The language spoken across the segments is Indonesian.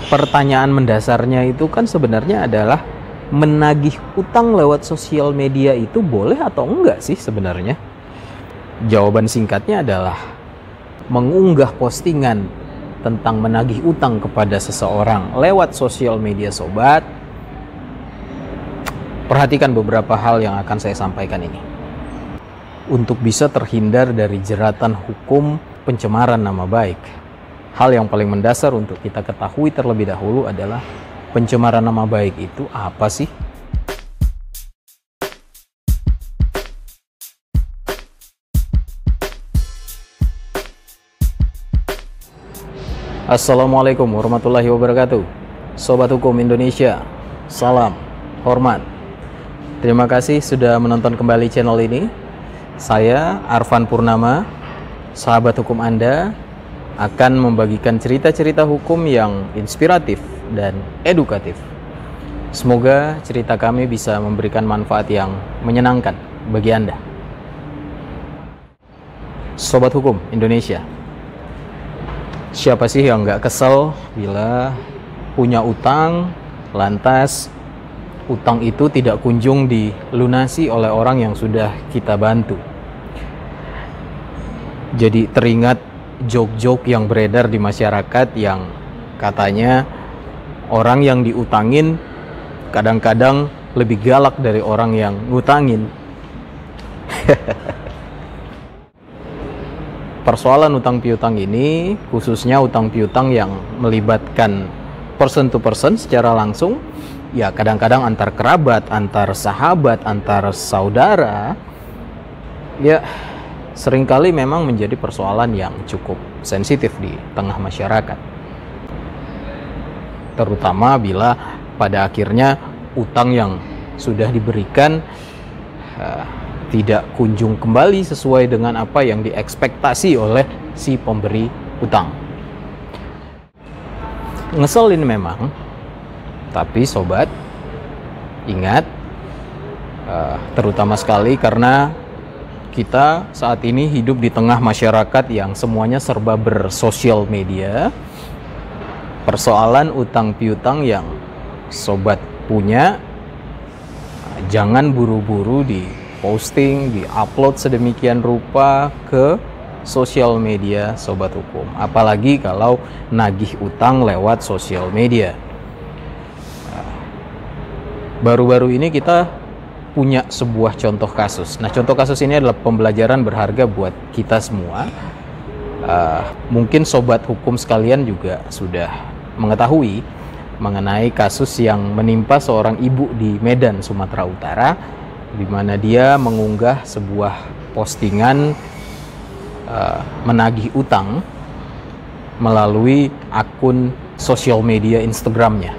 Pertanyaan mendasarnya itu kan sebenarnya adalah menagih utang lewat sosial media itu boleh atau enggak sih sebenarnya? Jawaban singkatnya adalah mengunggah postingan tentang menagih utang kepada seseorang lewat sosial media sobat. Perhatikan beberapa hal yang akan saya sampaikan ini. Untuk bisa terhindar dari jeratan hukum pencemaran nama baik, hal yang paling mendasar untuk kita ketahui terlebih dahulu adalah pencemaran nama baik itu apa sih? Assalamualaikum warahmatullahi wabarakatuh. Sobat Hukum Indonesia, salam hormat. Terima kasih sudah menonton kembali channel ini. Saya Arfan Purnama, sahabat hukum Anda, akan membagikan cerita-cerita hukum yang inspiratif dan edukatif. Semoga cerita kami bisa memberikan manfaat yang menyenangkan bagi Anda. Sobat Hukum Indonesia, siapa sih yang nggak kesel bila punya utang, lantas utang itu tidak kunjung dilunasi oleh orang yang sudah kita bantu? Jadi teringat joke-joke yang beredar di masyarakat yang katanya orang yang diutangin kadang-kadang lebih galak dari orang yang ngutangin. Persoalan utang piutang ini, khususnya utang piutang yang melibatkan person to person secara langsung, ya kadang-kadang antar kerabat, antar sahabat, antar saudara, ya seringkali memang menjadi persoalan yang cukup sensitif di tengah masyarakat. Terutama bila pada akhirnya utang yang sudah diberikan tidak kunjung kembali sesuai dengan apa yang diekspektasi oleh si pemberi utang. Ngeselin memang, tapi sobat, ingat, terutama sekali karena kita saat ini hidup di tengah masyarakat yang semuanya serba bersosial media. Persoalan utang piutang yang sobat punya, jangan buru-buru di posting, di upload sedemikian rupa ke sosial media sobat hukum. Apalagi kalau nagih utang lewat sosial media. Baru-baru ini kita punya sebuah contoh kasus. Nah, contoh kasus ini adalah pembelajaran berharga buat kita semua. Mungkin sobat hukum sekalian juga sudah mengetahui mengenai kasus yang menimpa seorang ibu di Medan, Sumatera Utara, di mana dia mengunggah sebuah postingan menagih utang melalui akun sosial media Instagramnya.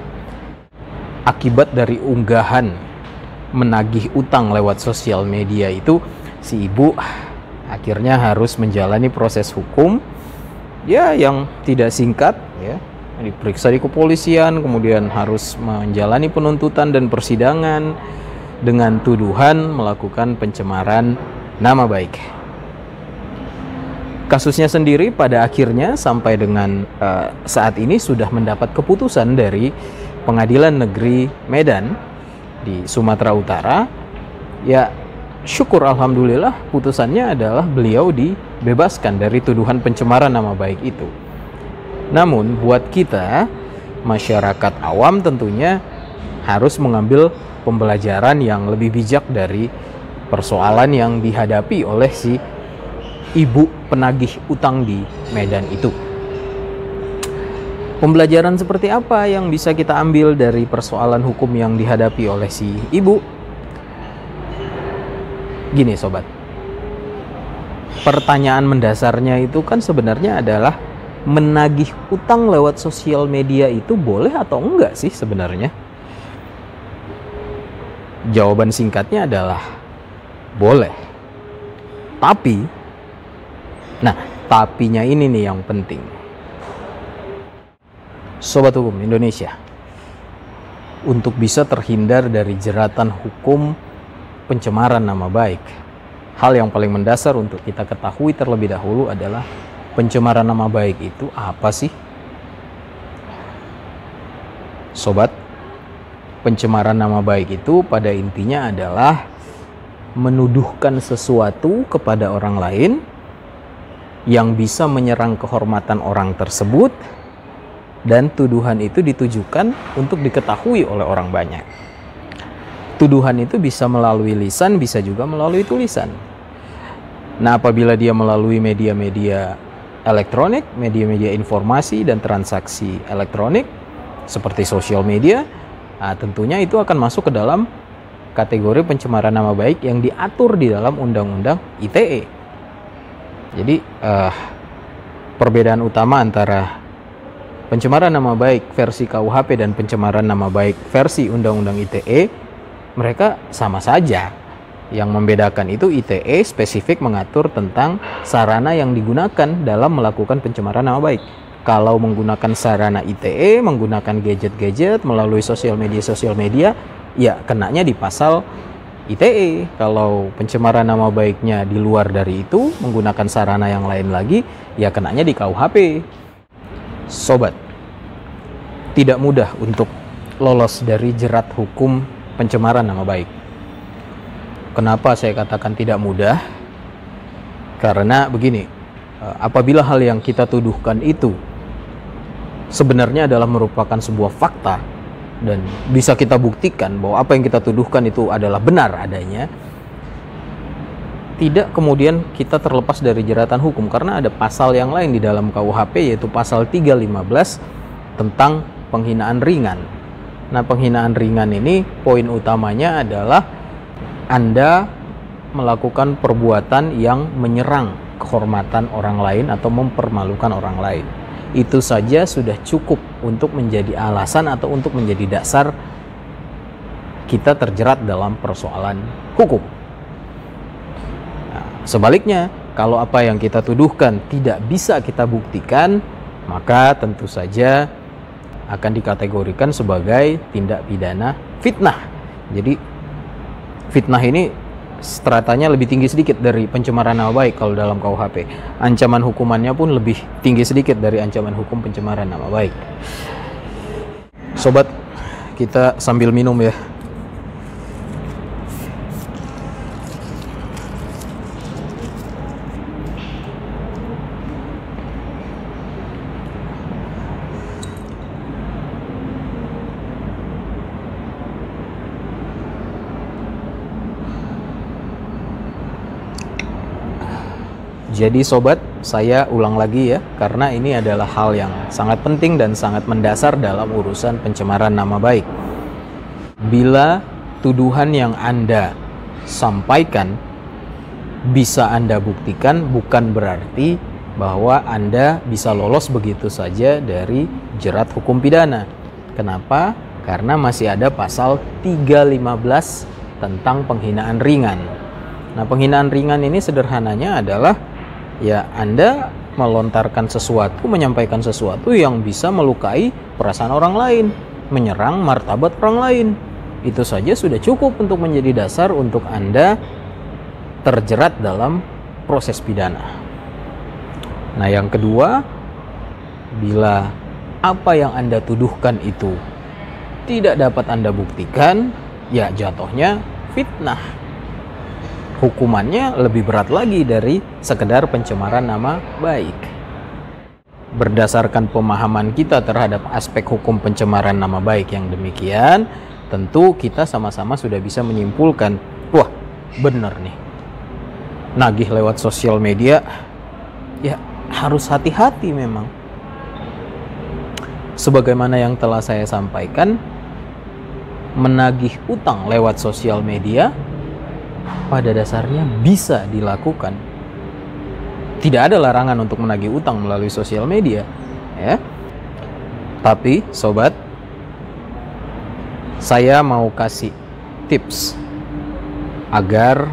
Akibat dari unggahan menagih utang lewat sosial media itu, si ibu akhirnya harus menjalani proses hukum ya yang tidak singkat, ya, diperiksa di kepolisian, kemudian harus menjalani penuntutan dan persidangan dengan tuduhan melakukan pencemaran nama baik. Kasusnya sendiri pada akhirnya sampai dengan saat ini sudah mendapat keputusan dari Pengadilan Negeri Medan di Sumatera Utara. Ya, syukur alhamdulillah putusannya adalah beliau dibebaskan dari tuduhan pencemaran nama baik itu. Namun buat kita masyarakat awam tentunya harus mengambil pembelajaran yang lebih bijak dari persoalan yang dihadapi oleh si ibu penagih utang di Medan itu. Pembelajaran seperti apa yang bisa kita ambil dari persoalan hukum yang dihadapi oleh si ibu? Gini sobat, pertanyaan mendasarnya itu kan sebenarnya adalah menagih utang lewat sosial media itu boleh atau enggak sih sebenarnya? Jawaban singkatnya adalah boleh. Tapi, nah tapinya ini nih yang penting. Sobat Hukum Indonesia, untuk bisa terhindar dari jeratan hukum pencemaran nama baik, hal yang paling mendasar untuk kita ketahui terlebih dahulu adalah pencemaran nama baik itu apa sih? Sobat, pencemaran nama baik itu pada intinya adalah menuduhkan sesuatu kepada orang lain yang bisa menyerang kehormatan orang tersebut, dan tuduhan itu ditujukan untuk diketahui oleh orang banyak. Tuduhan itu bisa melalui lisan, bisa juga melalui tulisan. Nah, apabila dia melalui media-media elektronik, media-media informasi dan transaksi elektronik seperti sosial media, nah, tentunya itu akan masuk ke dalam kategori pencemaran nama baik yang diatur di dalam Undang-Undang ITE. Jadi perbedaan utama antara pencemaran nama baik versi KUHP dan pencemaran nama baik versi Undang-Undang ITE, mereka sama saja. Yang membedakan itu ITE spesifik mengatur tentang sarana yang digunakan dalam melakukan pencemaran nama baik. Kalau menggunakan sarana ITE, menggunakan gadget-gadget melalui sosial media, ya kenanya di pasal ITE. Kalau pencemaran nama baiknya di luar dari itu, menggunakan sarana yang lain lagi, ya kenanya di KUHP. Sobat, tidak mudah untuk lolos dari jerat hukum pencemaran nama baik. Kenapa saya katakan tidak mudah? Karena begini, apabila hal yang kita tuduhkan itu sebenarnya adalah merupakan sebuah fakta dan bisa kita buktikan bahwa apa yang kita tuduhkan itu adalah benar adanya, tidak kemudian kita terlepas dari jeratan hukum, karena ada pasal yang lain di dalam KUHP, yaitu pasal 315 tentang penghinaan ringan. Nah, penghinaan ringan ini poin utamanya adalah Anda melakukan perbuatan yang menyerang kehormatan orang lain atau mempermalukan orang lain. Itu saja sudah cukup untuk menjadi alasan atau untuk menjadi dasar kita terjerat dalam persoalan hukum. Nah, sebaliknya, kalau apa yang kita tuduhkan tidak bisa kita buktikan, maka tentu saja akan dikategorikan sebagai tindak pidana fitnah. Jadi fitnah ini stratanya lebih tinggi sedikit dari pencemaran nama baik kalau dalam KUHP. Ancaman hukumannya pun lebih tinggi sedikit dari ancaman hukum pencemaran nama baik. Sobat, kita sambil minum ya. Jadi sobat, saya ulang lagi ya, karena ini adalah hal yang sangat penting dan sangat mendasar dalam urusan pencemaran nama baik. Bila tuduhan yang Anda sampaikan bisa Anda buktikan, bukan berarti bahwa Anda bisa lolos begitu saja dari jerat hukum pidana. Kenapa? Karena masih ada pasal 315 tentang penghinaan ringan. Nah, penghinaan ringan ini sederhananya adalah ya Anda melontarkan sesuatu, menyampaikan sesuatu yang bisa melukai perasaan orang lain, menyerang martabat orang lain. Itu saja sudah cukup untuk menjadi dasar untuk Anda terjerat dalam proses pidana. Nah, yang kedua, bila apa yang Anda tuduhkan itu tidak dapat Anda buktikan, ya jatuhnya fitnah. Hukumannya lebih berat lagi dari sekedar pencemaran nama baik. Berdasarkan pemahaman kita terhadap aspek hukum pencemaran nama baik yang demikian, tentu kita sama-sama sudah bisa menyimpulkan, wah bener nih, nagih lewat sosial media, ya harus hati-hati memang. Sebagaimana yang telah saya sampaikan, menagih utang lewat sosial media pada dasarnya bisa dilakukan. Tidak ada larangan untuk menagih utang melalui sosial media, ya. Tapi sobat, saya mau kasih tips agar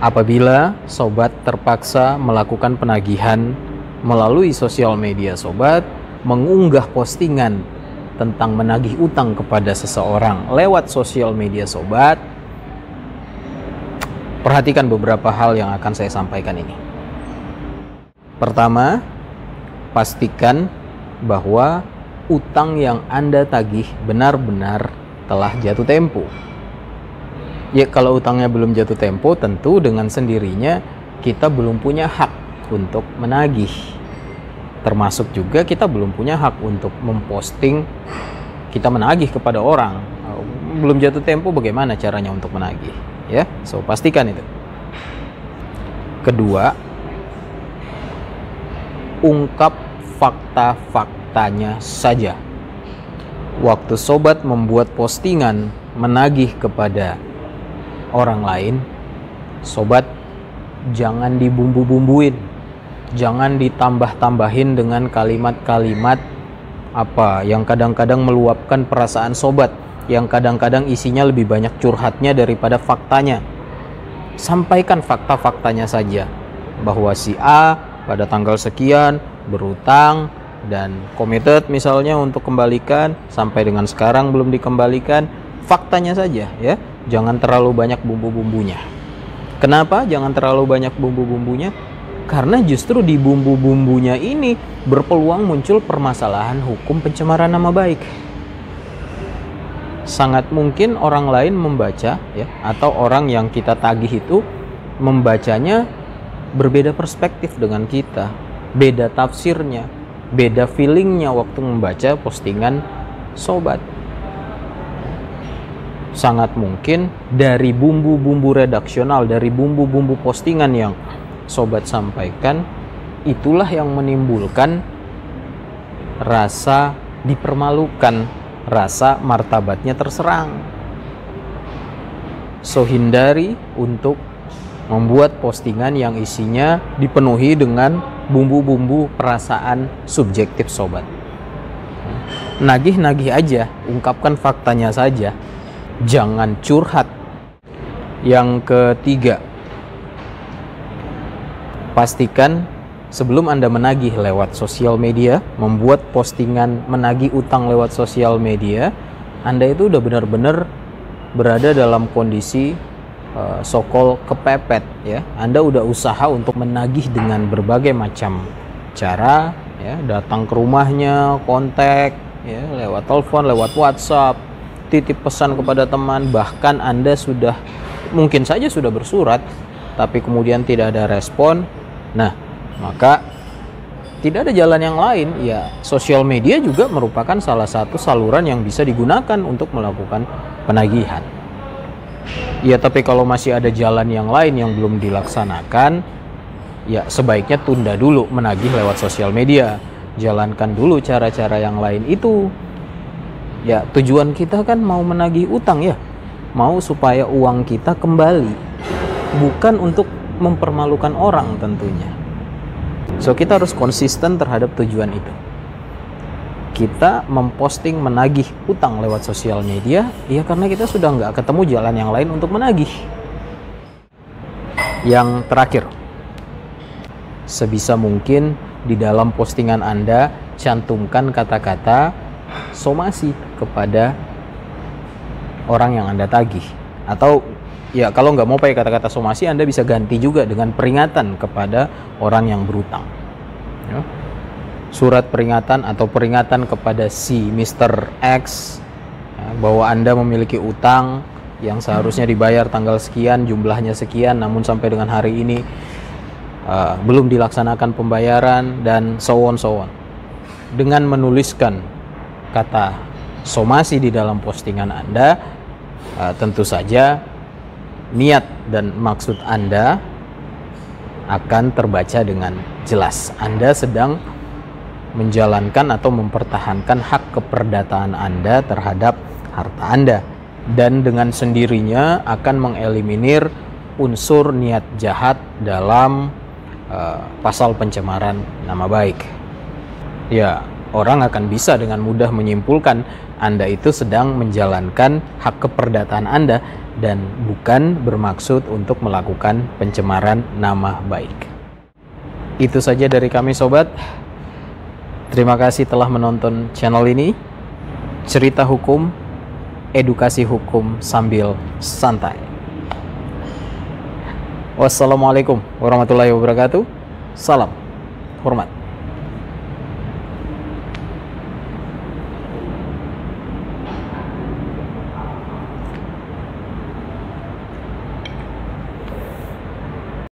apabila sobat terpaksa melakukan penagihan melalui sosial media, sobat mengunggah postingan tentang menagih utang kepada seseorang lewat sosial media sobat, perhatikan beberapa hal yang akan saya sampaikan ini. Pertama, pastikan bahwa utang yang Anda tagih benar-benar telah jatuh tempo. Ya, kalau utangnya belum jatuh tempo, tentu dengan sendirinya kita belum punya hak untuk menagih. Termasuk juga kita belum punya hak untuk memposting kita menagih kepada orang. Belum jatuh tempo, bagaimana caranya untuk menagih? Ya, so pastikan itu. Kedua, ungkap fakta-faktanya saja. Waktu sobat membuat postingan menagih kepada orang lain, sobat jangan dibumbu-bumbuin, jangan ditambah-tambahin dengan kalimat-kalimat yang kadang-kadang meluapkan perasaan sobat, yang kadang-kadang isinya lebih banyak curhatnya daripada faktanya. Sampaikan fakta-faktanya saja, bahwa si A pada tanggal sekian berutang dan committed misalnya untuk kembalikan, sampai dengan sekarang belum dikembalikan. Faktanya saja ya, jangan terlalu banyak bumbu-bumbunya. Kenapa jangan terlalu banyak bumbu-bumbunya? Karena justru di bumbu-bumbunya ini berpeluang muncul permasalahan hukum pencemaran nama baik. Sangat mungkin orang lain membaca ya, atau orang yang kita tagih itu membacanya berbeda perspektif dengan kita, beda tafsirnya, beda feelingnya waktu membaca postingan sobat. Sangat mungkin dari bumbu-bumbu redaksional, dari bumbu-bumbu postingan yang sobat sampaikan, itulah yang menimbulkan rasa dipermalukan, rasa martabatnya terserang. So hindari untuk membuat postingan yang isinya dipenuhi dengan bumbu-bumbu perasaan subjektif sobat. Nagih-nagih aja, ungkapkan faktanya saja, jangan curhat. Yang ketiga, pastikan sebelum Anda menagih lewat sosial media, membuat postingan menagih utang lewat sosial media, Anda itu udah benar-benar berada dalam kondisi sokol kepepet ya. Anda udah usaha untuk menagih dengan berbagai macam cara ya, datang ke rumahnya, kontak ya, lewat telepon, lewat WhatsApp, titip pesan kepada teman, bahkan Anda sudah mungkin saja sudah bersurat tapi kemudian tidak ada respon. Nah, maka tidak ada jalan yang lain ya, sosial media juga merupakan salah satu saluran yang bisa digunakan untuk melakukan penagihan. Ya, tapi kalau masih ada jalan yang lain yang belum dilaksanakan, ya sebaiknya tunda dulu menagih lewat sosial media. Jalankan dulu cara-cara yang lain itu. Ya, tujuan kita kan mau menagih utang ya, mau supaya uang kita kembali, bukan untuk mempermalukan orang tentunya. So kita harus konsisten terhadap tujuan itu. Kita memposting menagih utang lewat sosial media ya karena kita sudah nggak ketemu jalan yang lain untuk menagih. Yang terakhir, sebisa mungkin di dalam postingan Anda cantumkan kata-kata somasi kepada orang yang Anda tagih. Atau ya kalau nggak mau pakai kata-kata somasi, Anda bisa ganti juga dengan peringatan kepada orang yang berutang ya. Surat peringatan atau peringatan kepada si Mr. X ya, bahwa Anda memiliki utang yang seharusnya dibayar tanggal sekian, jumlahnya sekian, namun sampai dengan hari ini belum dilaksanakan pembayaran, dan so on. Dengan menuliskan kata somasi di dalam postingan Anda, tentu saja niat dan maksud Anda akan terbaca dengan jelas. Anda sedang menjalankan atau mempertahankan hak keperdataan Anda terhadap harta Anda, dan dengan sendirinya akan mengeliminir unsur niat jahat dalam pasal pencemaran nama baik. Ya, orang akan bisa dengan mudah menyimpulkan Anda itu sedang menjalankan hak keperdataan Anda dan bukan bermaksud untuk melakukan pencemaran nama baik. Itu saja dari kami sobat. Terima kasih telah menonton channel ini. Cerita hukum, edukasi hukum sambil santai. Wassalamualaikum warahmatullahi wabarakatuh. Salam hormat.